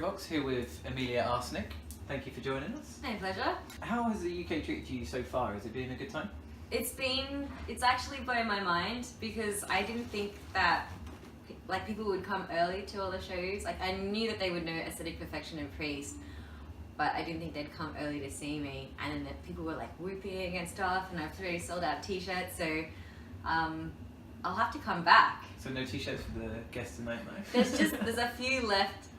Vox here with Amelia Arsenic. Thank you for joining us. My pleasure. How has the UK treated you so far? Has it been a good time? It's actually blown my mind because I didn't think that people would come early to all the shows. Like, I knew that they would know Aesthetic Perfection and Priest, but I didn't think they'd come early to see me. And then people were like whooping and stuff, and I've already sold out t-shirts, so I'll have to come back. So no t-shirts for the guests tonight, though? There's a few left.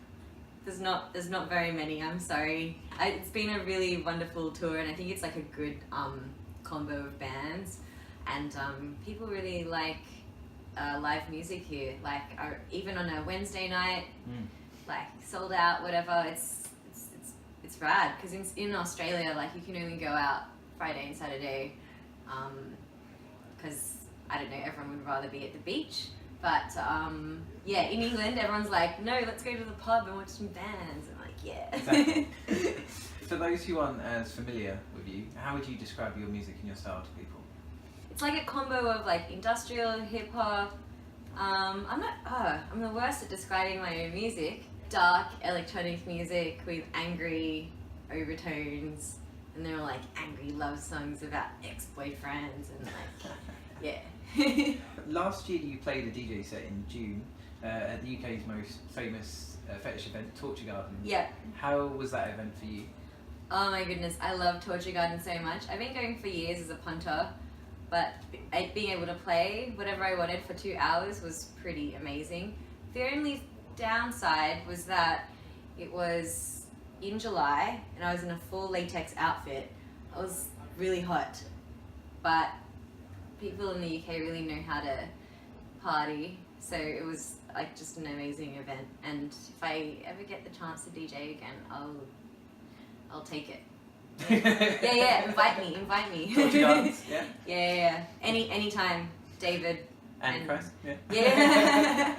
There's not very many, I'm sorry. It's been a really wonderful tour, and I think it's like a good combo of bands, and people really like live music here. Like, even on a Wednesday night, like sold out, whatever. It's rad, because in Australia, like, you can only go out Friday and Saturday, because I don't know, everyone would rather be at the beach. But yeah, in England, everyone's like, no, let's go to the pub and watch some bands. I'm like, yeah. Exactly. For those who aren't as familiar with you, how would you describe your music and your style to people? It's like a combo of like industrial, hip hop. I'm the worst at describing my own music. Dark electronic music with angry overtones, and they're all like angry love songs about ex-boyfriends and like, yeah. Last year you played a DJ set in June at the UK's most famous fetish event, Torchy Garden. Yeah. How was that event for you? Oh my goodness, I love Torchy Garden so much. I've been going for years as a punter, but being able to play whatever I wanted for 2 hours was pretty amazing. The only downside was that it was in July and I was in a full latex outfit. I was really hot, but people in the UK really know how to party, so it was like just an amazing event. And if I ever get the chance to DJ again, I'll take it. Yeah, invite me. Torchy Gardens, yeah? Yeah. Anytime, David. And Chris, yeah. Yeah.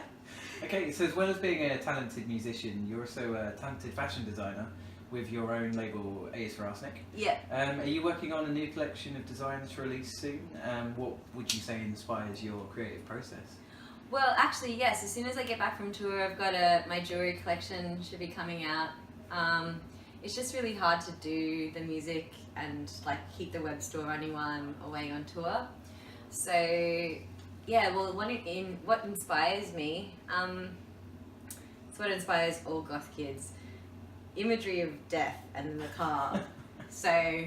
Okay, so as well as being a talented musician, you're also a talented fashion designer with your own label, Amelia Arsenic. Yeah. Are you working on a new collection of designs to release soon? What would you say inspires your creative process? Well, actually, yes. As soon as I get back from tour, I've got my jewelry collection should be coming out. It's just really hard to do the music and like keep the web store running while I'm away on tour. So yeah, well, what inspires me, it's what inspires all goth kids. Imagery of death and the car. So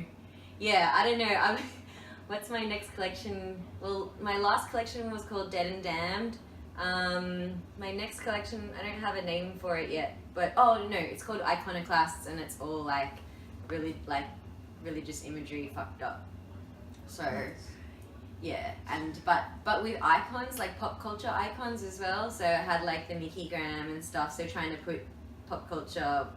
yeah, I don't know. What's my next collection? Well, my last collection was called Dead and Damned. My next collection, I don't have a name for it yet, but oh no, it's called Iconoclasts, and it's all like really like religious imagery fucked up. So yeah, and but with icons, like pop culture icons as well. So I had like the Mickey Graham and stuff. So trying to put pop culture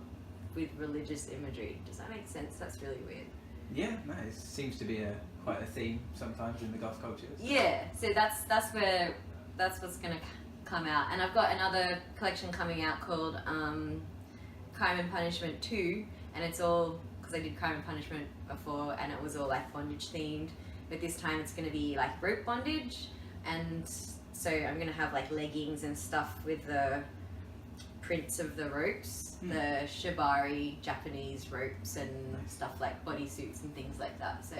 with religious imagery. Does that make sense? That's really weird. Yeah, no, it seems to be quite a theme sometimes in the goth cultures. Yeah, so that's what's gonna come out. And I've got another collection coming out called Crime and Punishment 2, and it's all, because I did Crime and Punishment before and it was all like bondage themed, but this time it's gonna be like rope bondage, and so I'm gonna have like leggings and stuff with the prints of the ropes, the shibari Japanese ropes and stuff like bodysuits and things like that. So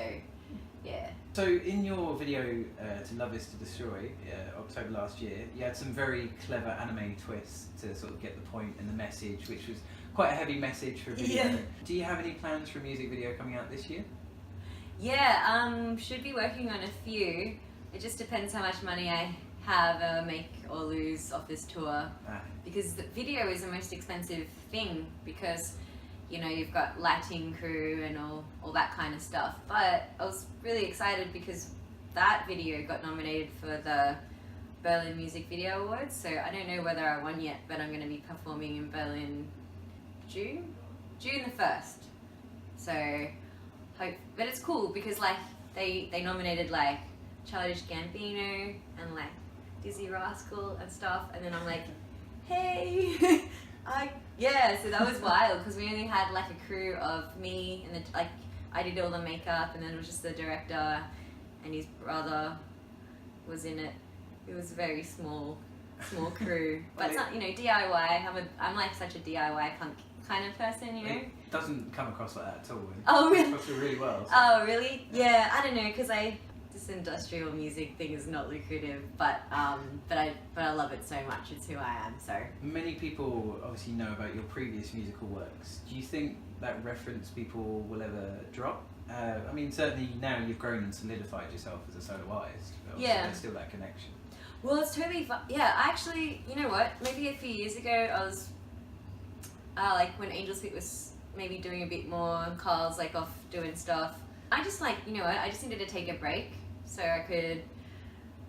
yeah. So in your video to Love Is to Destroy, October last year, you had some very clever anime twists to sort of get the point and the message, which was quite a heavy message for a video. Yeah. Do you have any plans for a music video coming out this year? Yeah, should be working on a few. It just depends how much money I have, make or lose off this tour, because the video is the most expensive thing, because you know, you've got lighting crew and all that kind of stuff. But I was really excited because that video got nominated for the Berlin Music Video Awards. So I don't know whether I won yet, but I'm going to be performing in Berlin June the 1st. So but it's cool because like they nominated like Childish Gambino and like Dizzy Rascal and stuff, and then I'm like, hey. Yeah, so that was wild because we only had like a crew of me and I did all the makeup, and then it was just the director and his brother was in it. It was a very small small crew. But it's not, DIY. I'm like such a DIY punk kind of person, It doesn't come across like that at all. Oh, really? It comes across really well. So. Oh, really? Yeah, I don't know, because this industrial music thing is not lucrative, but I love it so much. It's who I am. So many people obviously know about your previous musical works. Do you think that reference people will ever drop? I mean, certainly now you've grown and solidified yourself as a solo artist. But there's still that connection. Well, it's totally fun. Yeah, actually, you know what? Maybe a few years ago, I was like when Angel Spit was maybe doing a bit more, Carl's like off doing stuff. I just I just needed to take a break so I could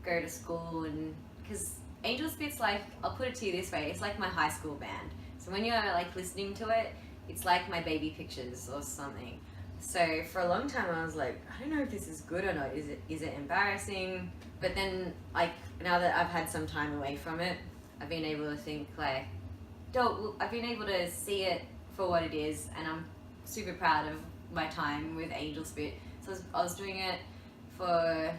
go to school, and because Angel Spit's like, I'll put it to you this way, it's like my high school band. So when you're like listening to it, it's like my baby pictures or something. So for a long time I was like, I don't know if this is good or not. Is it embarrassing? But then like now that I've had some time away from it, I've been able to think like, I've been able to see it for what it is, and I'm super proud of my time with Angel Spit. So I was doing it for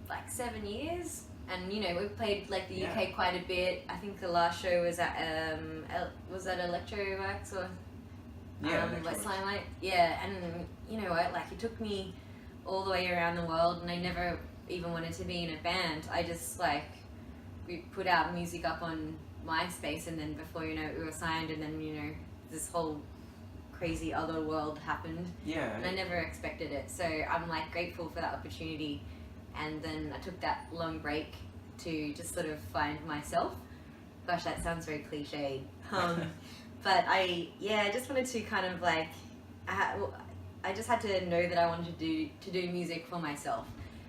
like 7 years, and we played like the UK quite a bit. I think the last show was at Elektro Vox or West Limelight. Yeah, and you know what? Like it took me all the way around the world, and I never even wanted to be in a band. I just we put our music up on MySpace, and then before you know it, we were signed, and then this whole crazy other world happened. Yeah. And I never expected it, so I'm like grateful for that opportunity. And then I took that long break to just sort of find myself. Gosh, that sounds very cliche. But I just wanted to kind of like, I just had to know that I wanted to do music for myself.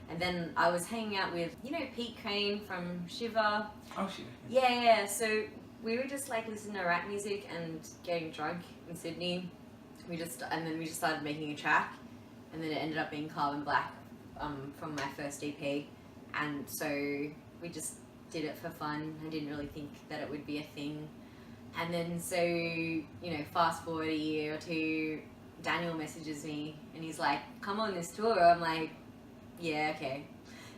And then I was hanging out with, Pete Crane from Shiver. Oh, Shiver. Yeah. So we were just like listening to rap music and getting drunk in Sydney. And then we just started making a track, and then it ended up being Carbon Black from my first EP. And so we just did it for fun. I didn't really think that it would be a thing. And then so, fast forward a year or two, Daniel messages me and he's like, come on this tour. I'm like, yeah, okay.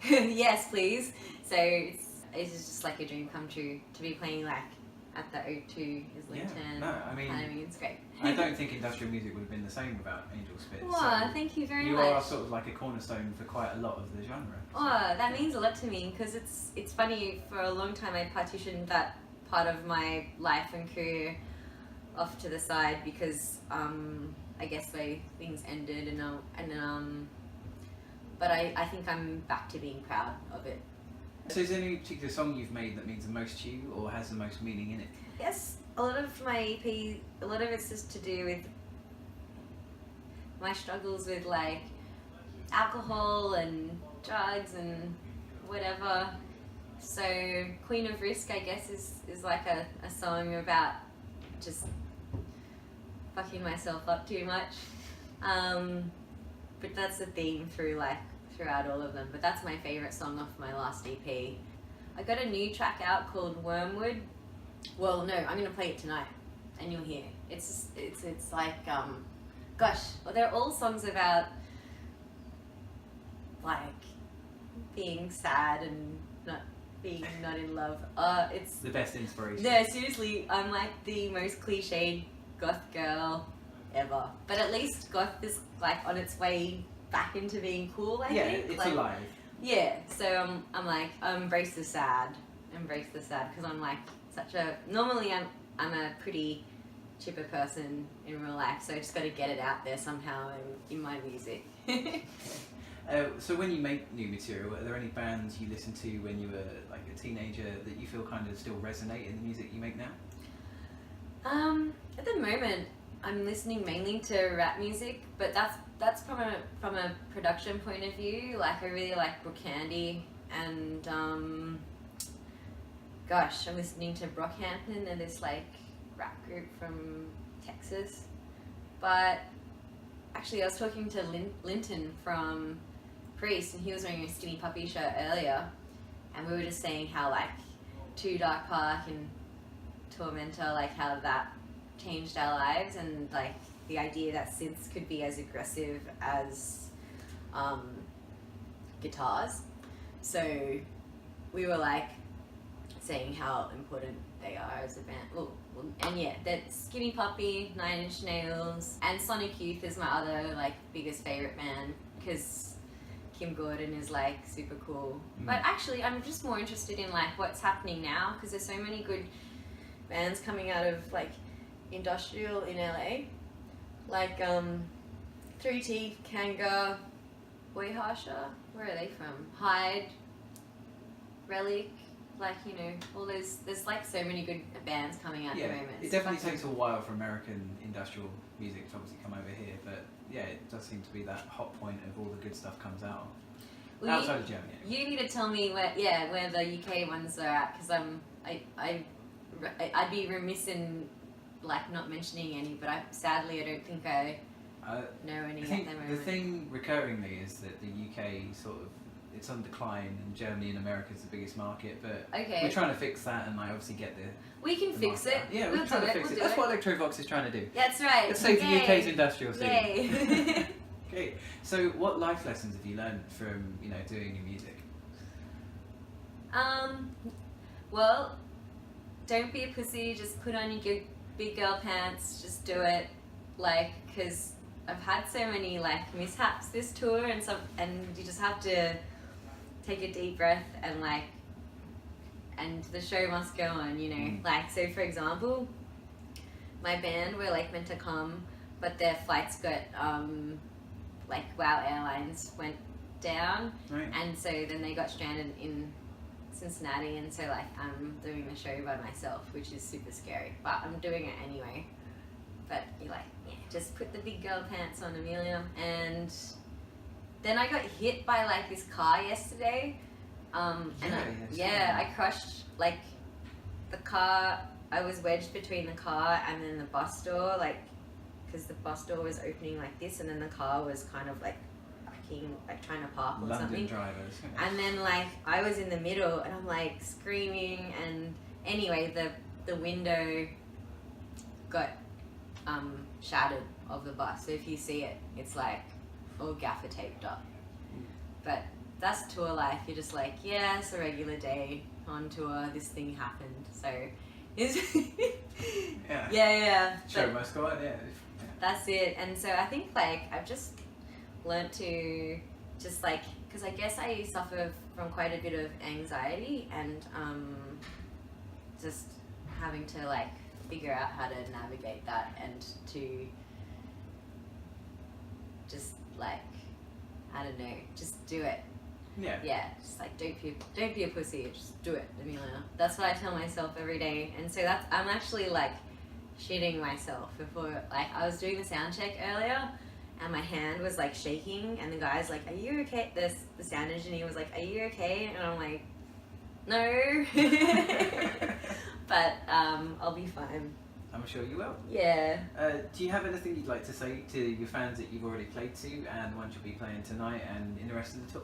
Yes, please. So it's just like a dream come true to be playing like at the O2 Islington. Yeah, no, I mean it's great. I don't think industrial music would have been the same without Angel Spit. Oh, so thank you very much. You are sort of like a cornerstone for quite a lot of the genre. So. Oh, that means a lot to me, because it's funny, for a long time I partitioned that part of my life and career off to the side because I guess things ended, but I think I'm back to being proud of it. So is there any particular song you've made that means the most to you or has the most meaning in it? Yes, a lot of my EP, a lot of it's just to do with my struggles with like alcohol and drugs and whatever. So Queen of Risk, I guess, is like a song about just fucking myself up too much. But that's the theme throughout all of them. But that's my favourite song off my last EP. I got a new track out called Wormwood. Well, no, I'm gonna play it tonight, and you'll hear. It's like gosh, well, they're all songs about like being sad and not in love. It's the best inspiration. Yeah, seriously, I'm like the most cliched goth girl ever. But at least goth is like on its way back into being cool, I think. Yeah, it's alive. Yeah, so I'm like, embrace the sad, because I'm like normally I'm a pretty chipper person in real life, so I just got to get it out there somehow in my music. So when you make new material, are there any bands you listened to when you were like a teenager that you feel kind of still resonate in the music you make now? At the moment, I'm listening mainly to rap music, but that's from a production point of view. Like I really like Brookhandy, and gosh, I'm listening to Brockhampton. They're this like rap group from Texas. But actually, I was talking to Linton from Priest, and he was wearing a Skinny Puppy shirt earlier, and we were just saying how like Too Dark Park and Tormentor, like how that changed our lives, and like the idea that synths could be as aggressive as guitars. So we were like saying how important they are as a band. And yeah, that's Skinny Puppy, 9 Inch Nails, and Sonic Youth is my other like biggest favorite band because Kim Gordon is like super cool. But actually, I'm just more interested in like what's happening now because there's so many good bands coming out of like industrial in LA, like 3 Teeth, Kanga, Boy Harsha. Where are they from? Hyde, Relic. Like, you know, all there's like so many good bands coming out at the moment. It definitely takes a while for American industrial music to obviously come over here, but yeah, it does seem to be that hot point of all the good stuff comes out. Well, outside of Germany. You need to tell me where the UK ones are at, because I'd be remiss in like not mentioning any, but sadly I don't think I know any at the moment. The thing recurringly is that the UK sort of, it's on decline, and Germany and America is the biggest market, but we're trying to fix that and like obviously get the... We can fix it. Yeah, we're trying to fix it. That's what Elektro Vox is trying to do. That's right. Let's save the UK's industrial scene. Yay. Okay, so what life lessons have you learned from, you know, doing your music? Well, don't be a pussy, just put on your big girl pants, just do it, like, because I've had so many like mishaps this tour and you just have to take a deep breath and like, and the show must go on, you know. Like, so for example, my band were like meant to come, but their flights got like WOW Airlines went down, and so then they got stranded in Cincinnati, and so like I'm doing the show by myself, which is super scary, but I'm doing it anyway. But you're like, yeah, just put the big girl pants on, Amelia. And then I got hit by like this car yesterday. I crushed like the car. I was wedged between the car and then the bus door, like, because the bus door was opening like this, and then the car was kind of like backing, like trying to park or London something. drivers. And then like I was in the middle, and I'm like screaming. And anyway, the window got shattered of the bus. So if you see it, it's like all gaffer taped up. But that's tour life. You're just like, yeah, it's a regular day on tour. This thing happened. So it's yeah. Show must go on. Yeah. That's it. And so I think like I've just learnt to just like, because I guess I suffer from quite a bit of anxiety, and just having to like figure out how to navigate that, and to just like, I don't know, just do it. Yeah, just like don't be a pussy, just do it, Amelia. That's what I tell myself every day. And so I'm actually like shitting myself before, like I was doing the sound check earlier, and my hand was like shaking, and the guy's like, are you okay? The sound engineer was like, are you okay? And I'm like, no. But I'll be fine. I'm sure you will. Yeah. Do you have anything you'd like to say to your fans that you've already played to, and ones you'll be playing tonight and in the rest of the tour?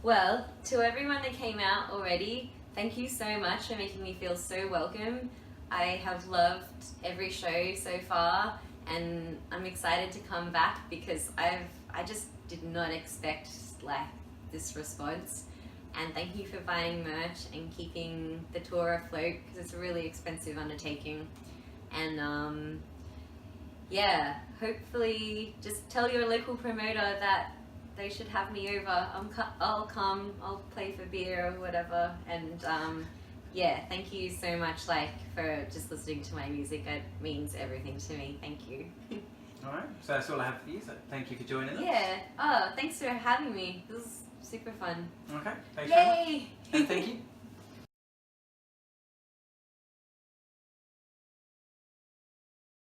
Well, to everyone that came out already, thank you so much for making me feel so welcome. I have loved every show so far, and I'm excited to come back because I just did not expect like this response. And thank you for buying merch and keeping the tour afloat, because it's a really expensive undertaking. And yeah, hopefully just tell your local promoter that they should have me over. I'll come, I'll play for beer or whatever. And yeah, thank you so much like for just listening to my music. It means everything to me. Thank you. Alright, so that's all I have for you. So thank you for joining us. Yeah. Oh, thanks for having me. This was super fun. Okay, thanks Yay! very much. And thank you.